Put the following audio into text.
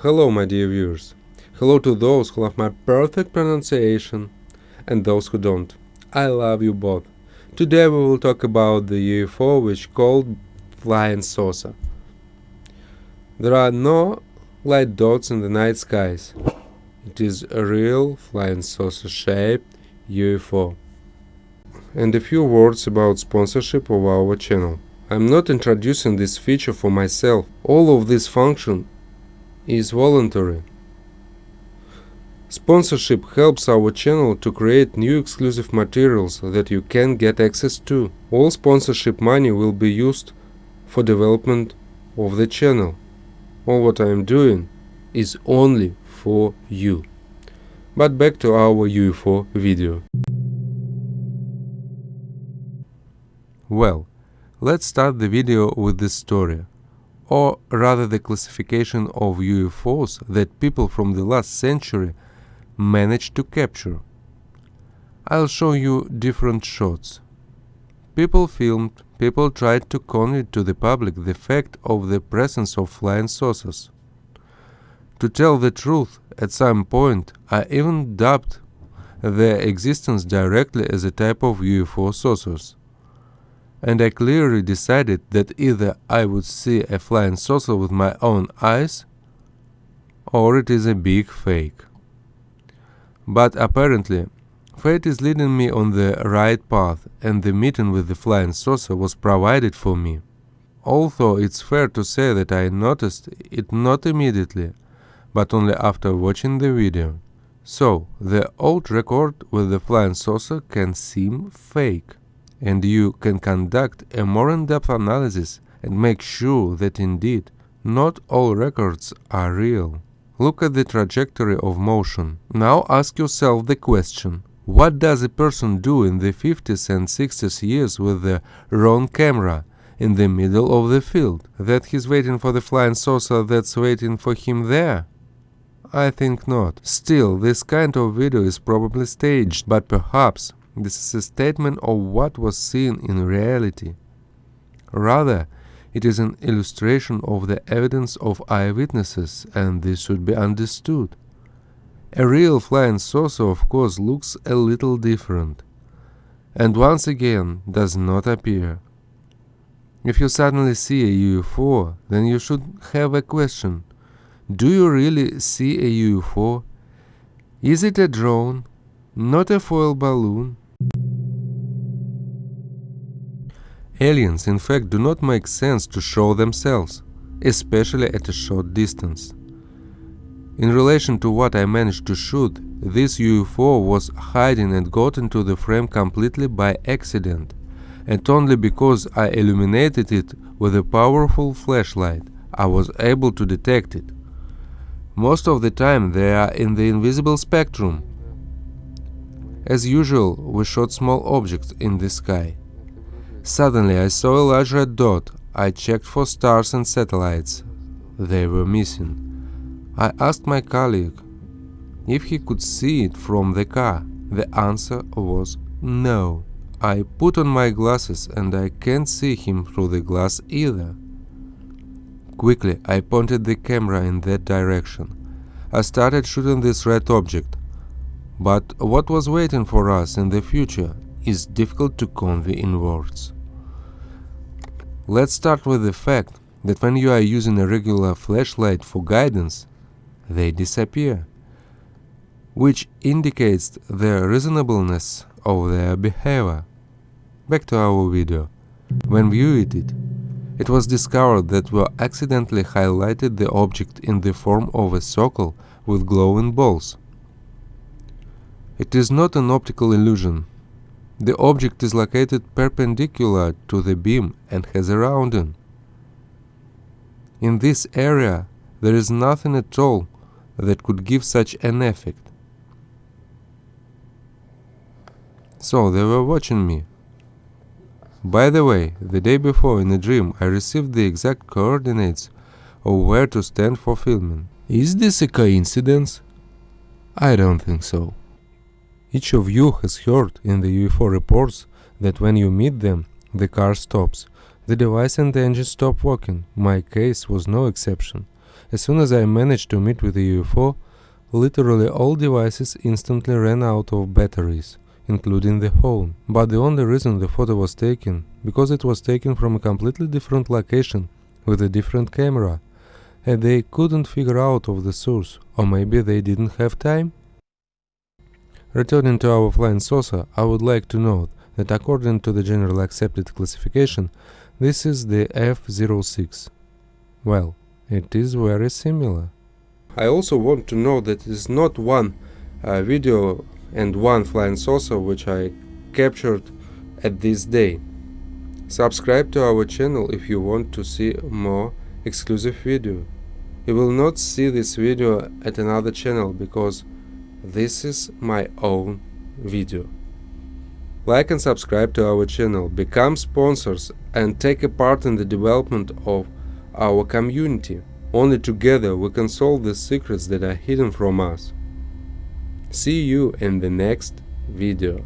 Hello, my dear viewers. Hello to those who love my perfect pronunciation and those who don't. I love you both. Today we will talk about the UFO which called flying saucer. There are no light dots in the night skies. It is a real flying saucer shaped UFO. And a few words about sponsorship of our channel. I'm not introducing this feature for myself. All of this function is voluntary. Sponsorship helps our channel to create new exclusive materials that you can get access to. All sponsorship money will be used for development of the channel. All what I am doing is only for you. But back to our UFO video. Well, let's start the video with this story, or rather the classification of UFOs that people from the last century managed to capture. I'll show you different shots. People filmed, people tried to convey to the public the fact of the presence of flying saucers. To tell the truth, at some point I even dubbed their existence directly as a type of UFO saucers. And I clearly decided that either I would see a flying saucer with my own eyes, or it is a big fake. But apparently, fate is leading me on the right path, and the meeting with the flying saucer was provided for me. Although it's fair to say that I noticed it not immediately, but only after watching the video. So, the old record with the flying saucer can seem fake, and you can conduct a more in-depth analysis and make sure that indeed not all records are real. Look at the trajectory of motion. Now ask yourself the question, what does a person do in the 50s and 60s years with the wrong camera in the middle of the field? That he's waiting for the flying saucer that's waiting for him there? I think not. Still, this kind of video is probably staged, but perhaps this is a statement of what was seen in reality. Rather, it is an illustration of the evidence of eyewitnesses, and this should be understood. A real flying saucer, of course, looks a little different, and once again does not appear. If you suddenly see a UFO, then you should have a question. Do you really see a UFO? Is it a drone, not a foil balloon? Aliens, in fact, do not make sense to show themselves, especially at a short distance. In relation to what I managed to shoot, this UFO was hiding and got into the frame completely by accident, and only because I illuminated it with a powerful flashlight, I was able to detect it. Most of the time they are in the invisible spectrum. As usual, we shot small objects in the sky. Suddenly I saw a large red dot. I checked for stars and satellites. They were missing. I asked my colleague if he could see it from the car. The answer was no. I put on my glasses and I can't see him through the glass either. Quickly I pointed the camera in that direction. I started shooting this red object. But what was waiting for us in the future is difficult to convey in words. Let's start with the fact that when you are using a regular flashlight for guidance, they disappear, which indicates the reasonableness of their behavior. Back to our video. When viewed it was discovered that we accidentally highlighted the object in the form of a circle with glowing balls. It is not an optical illusion. The object is located perpendicular to the beam and has a rounding. In this area, there is nothing at all that could give such an effect. So they were watching me. By the way, the day before in a dream I received the exact coordinates of where to stand for filming. Is this a coincidence? I don't think so. Each of you has heard in the UFO reports that when you meet them, the car stops. The device and the engine stop working. My case was no exception. As soon as I managed to meet with the UFO, literally all devices instantly ran out of batteries, including the phone. But the only reason the photo was taken, because it was taken from a completely different location with a different camera, and they couldn't figure out of the source, or maybe they didn't have time? Returning to our flying saucer, I would like to note that according to the generally accepted classification, this is the F-06. Well, it is very similar. I also want to note that it is not one video and one flying saucer which I captured at this day. Subscribe to our channel if you want to see more exclusive video. You will not see this video at another channel because this is my own video. Like and subscribe to our channel, become sponsors and take a part in the development of our community. Only together we can solve the secrets that are hidden from us. See you in the next video.